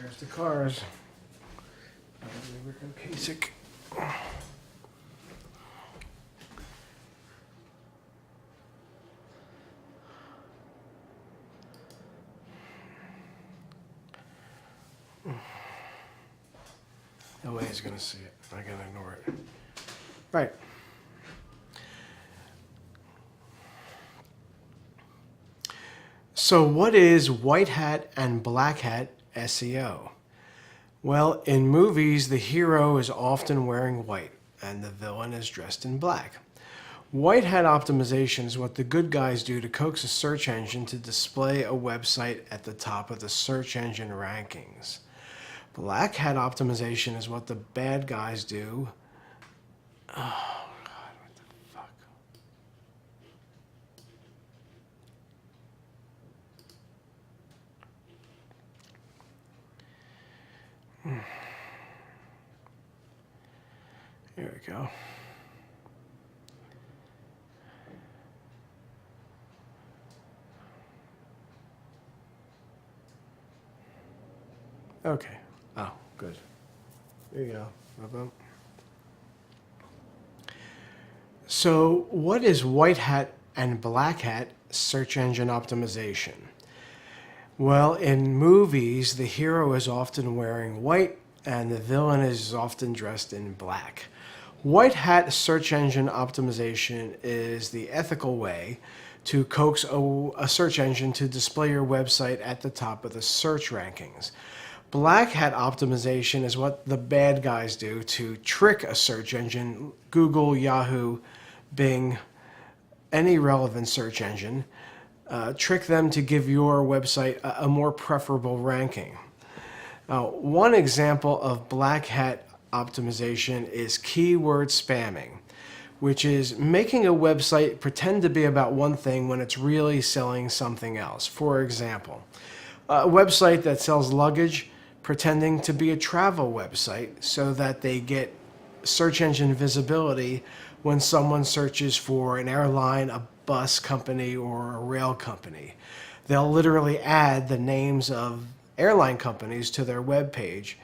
There's the cars. Basic. No way he's gonna see it. I gotta ignore it. Right. So what is white hat and black hat SEO? Well, in movies, the hero is often wearing white and the villain is dressed in black. White hat optimization is what the good guys do to coax a search engine to display a website at the top of the search engine rankings. Black hat optimization is what the bad guys do. Oh, God, what the fuck? Here we go. Okay. Oh, good. There you go. So, what is white hat and black hat search engine optimization? Well, in movies, the hero is often wearing white and the villain is often dressed in black. White hat search engine optimization is the ethical way to coax a search engine to display your website at the top of the search rankings. Black hat optimization is what the bad guys do to trick a search engine, Google, Yahoo, Bing, any relevant search engine, trick them to give your website a more preferable ranking. One example of black hat optimization is keyword spamming, which is making a website pretend to be about one thing when it's really selling something else. For example, a website that sells luggage pretending to be a travel website so that they get search engine visibility when someone searches for an airline, a bus company, or a rail company. They'll literally add the names of airline companies to their web page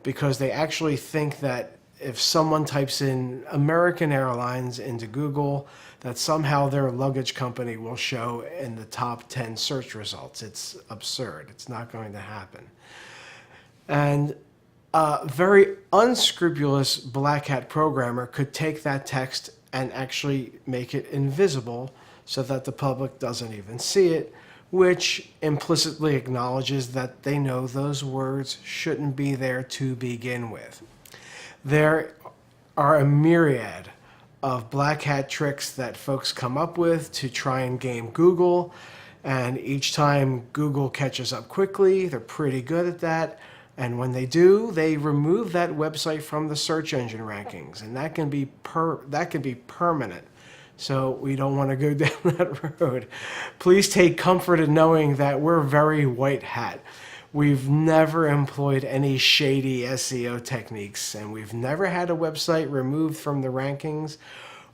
because they actually think that if someone types in American Airlines into Google, that somehow their luggage company will show in the top 10 search results. It's absurd. It's not going to happen. And a very unscrupulous black hat programmer could take that text and actually make it invisible so that the public doesn't even see it, which implicitly acknowledges that they know those words shouldn't be there to begin with. There are a myriad of black hat tricks that folks come up with to try and game Google, and each time Google catches up quickly, they're pretty good at that. And when they do, they remove that website from the search engine rankings, and that can be permanent. So we don't want to go down that road. Please take comfort in knowing that we're very white hat. We've never employed any shady SEO techniques, and we've never had a website removed from the rankings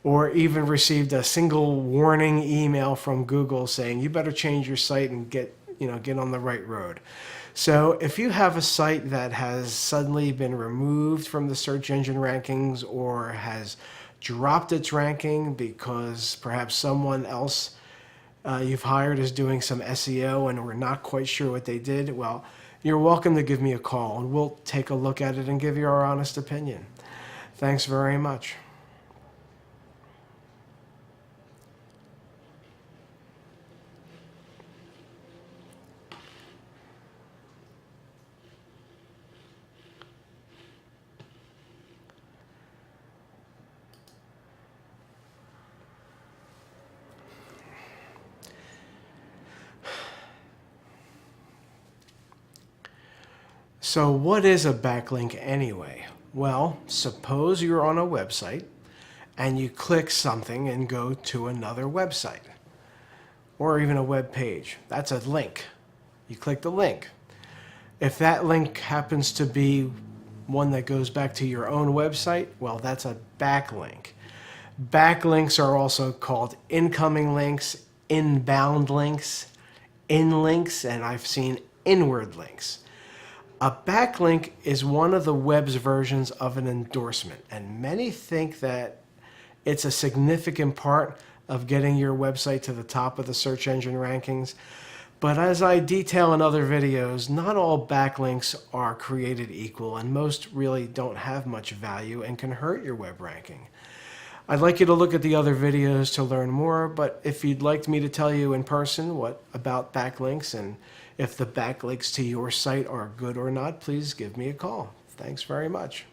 or even received a single warning email from Google saying you better change your site and get on the right road. So if you have a site that has suddenly been removed from the search engine rankings or has dropped its ranking because perhaps someone else you've hired is doing some SEO and we're not quite sure what they did, well, you're welcome to give me a call and we'll take a look at it and give you our honest opinion. Thanks very much. So what is a backlink anyway? Well, suppose you're on a website and you click something and go to another website or even a web page. That's a link. You click the link. If that link happens to be one that goes back to your own website, well, that's a backlink. Backlinks are also called incoming links, inbound links, inlinks, and I've seen inward links. A backlink is one of the web's versions of an endorsement, and many think that it's a significant part of getting your website to the top of the search engine rankings. But as I detail in other videos, not all backlinks are created equal, and most really don't have much value and can hurt your web ranking. I'd like you to look at the other videos to learn more, but if you'd like me to tell you in person what about backlinks and if the backlinks to your site are good or not, please give me a call. Thanks very much.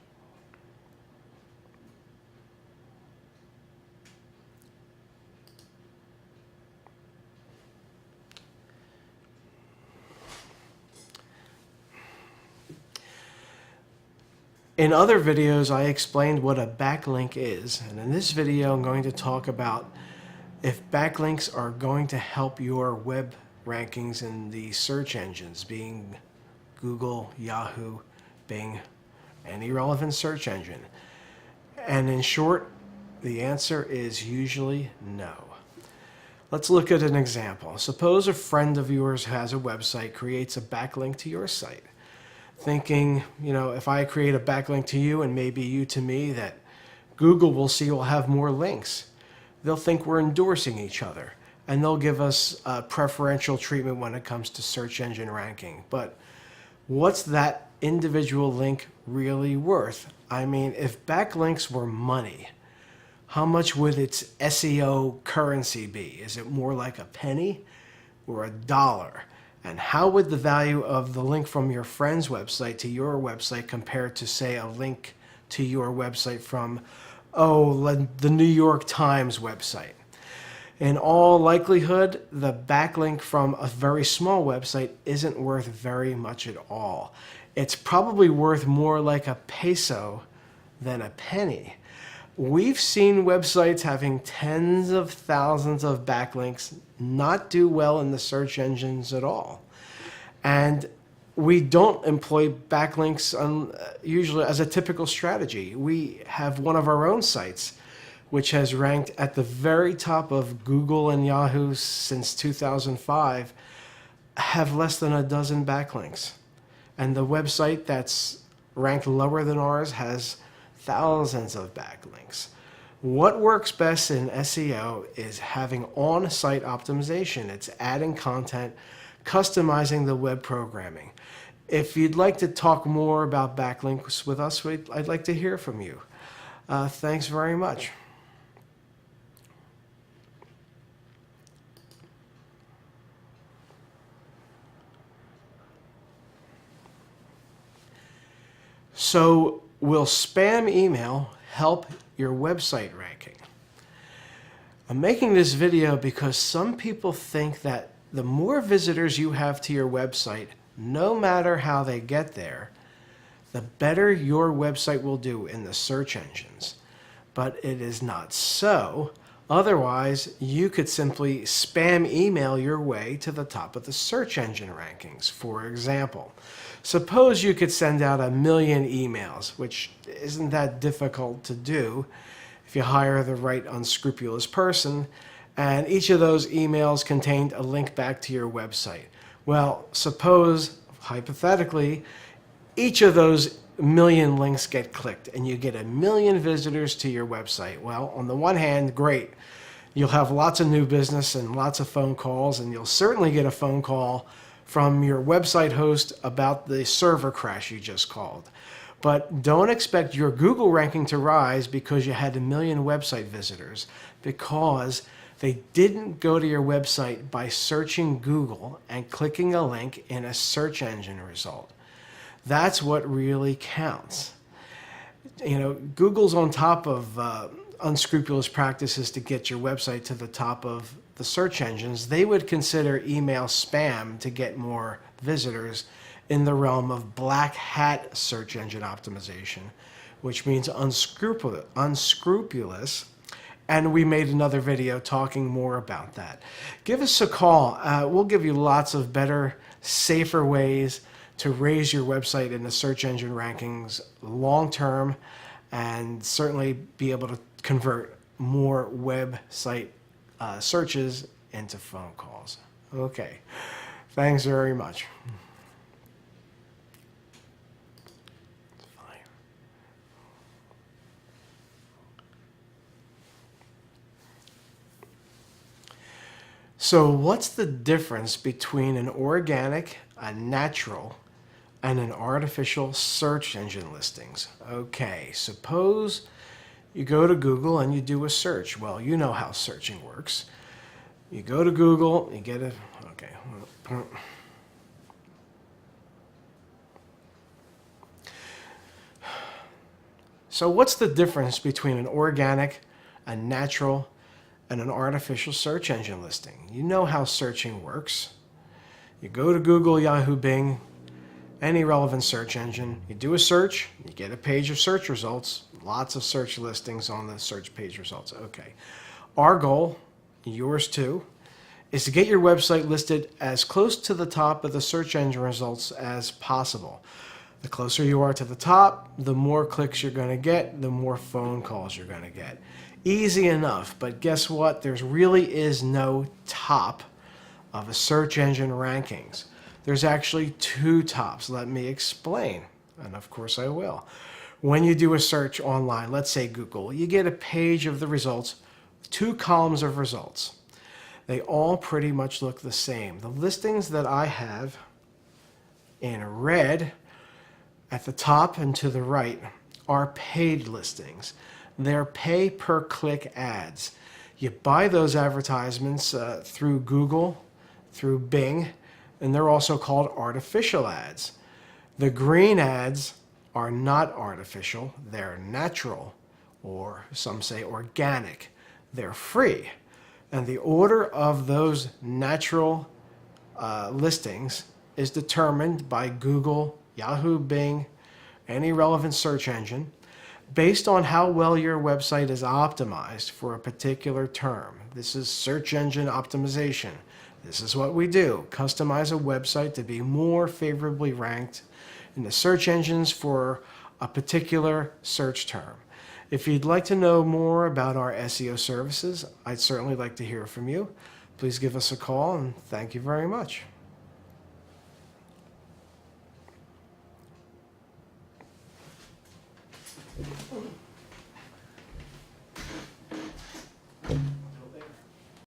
In other videos, I explained what a backlink is, and in this video, I'm going to talk about if backlinks are going to help your web rankings in the search engines, being Google, Yahoo, Bing, any relevant search engine. And in short, the answer is usually no. Let's look at an example. Suppose a friend of yours who has a website creates a backlink to your site, thinking, if I create a backlink to you and maybe you to me, that Google will see we'll have more links. They'll think we're endorsing each other, and they'll give us preferential treatment when it comes to search engine ranking. But what's that individual link really worth? I mean, if backlinks were money, how much would its SEO currency be? Is it more like a penny or $1? And how would the value of the link from your friend's website to your website compare to, say, a link to your website from, the New York Times website? In all likelihood, the backlink from a very small website isn't worth very much at all. It's probably worth more like a peso than a penny. We've seen websites having tens of thousands of backlinks not do well in the search engines at all. And we don't employ backlinks usually as a typical strategy. We have one of our own sites which has ranked at the very top of Google and Yahoo since 2005, have less than a dozen backlinks. And the website that's ranked lower than ours has thousands of backlinks. What works best in SEO is having on-site optimization. It's adding content, customizing the web programming. If you'd like to talk more about backlinks with us, I'd like to hear from you. Thanks very much. So, will spam email help your website ranking? I'm making this video because some people think that the more visitors you have to your website, no matter how they get there, the better your website will do in the search engines. But it is not so. Otherwise, you could simply spam email your way to the top of the search engine rankings. For example, suppose you could send out 1 million emails, which isn't that difficult to do if you hire the right unscrupulous person, and each of those emails contained a link back to your website. Well, suppose, hypothetically, each of those 1 million links get clicked and you get 1 million visitors to your website. Well, on the one hand, great. You'll have lots of new business and lots of phone calls, and you'll certainly get a phone call from your website host about the server crash you just called. But don't expect your Google ranking to rise because you had 1 million website visitors, because they didn't go to your website by searching Google and clicking a link in a search engine result. That's what really counts. Google's on top of unscrupulous practices to get your website to the top of the search engines. They would consider email spam to get more visitors in the realm of black hat search engine optimization, which means unscrupulous. And we made another video talking more about that. Give us a call. We'll give you lots of better, safer ways to raise your website in the search engine rankings long term, and certainly be able to convert more website searches into phone calls. Okay, thanks very much. So what's the difference between an organic, a natural, and an artificial search engine listings? Okay, suppose you go to Google and you do a search. Well, you know how searching works. You go to Google, you get a, okay. So what's the difference between an organic, a natural, and an artificial search engine listing? You know how searching works. You go to Google, Yahoo, Bing, any relevant search engine. You do a search, you get a page of search results, lots of search listings on the search page results. Okay. Our goal, yours too, is to get your website listed as close to the top of the search engine results as possible. The closer you are to the top, the more clicks you're going to get, the more phone calls you're going to get. Easy enough, but guess what? There really is no top of a search engine rankings. There's actually two tops. Let me explain, and of course I will. When you do a search online, let's say Google, you get a page of the results, 2 columns of results. They all pretty much look the same. The listings that I have in red at the top and to the right are paid listings. They're pay-per-click ads. You buy those advertisements through Google, through Bing, and they're also called artificial ads. The green ads are not artificial, they're natural, or some say organic. They're free. And the order of those natural listings is determined by Google, Yahoo, Bing, any relevant search engine, based on how well your website is optimized for a particular term. This is search engine optimization. This is what we do. Customize a website to be more favorably ranked in the search engines for a particular search term. If you'd like to know more about our SEO services, I'd certainly like to hear from you. Please give us a call, and thank you very much.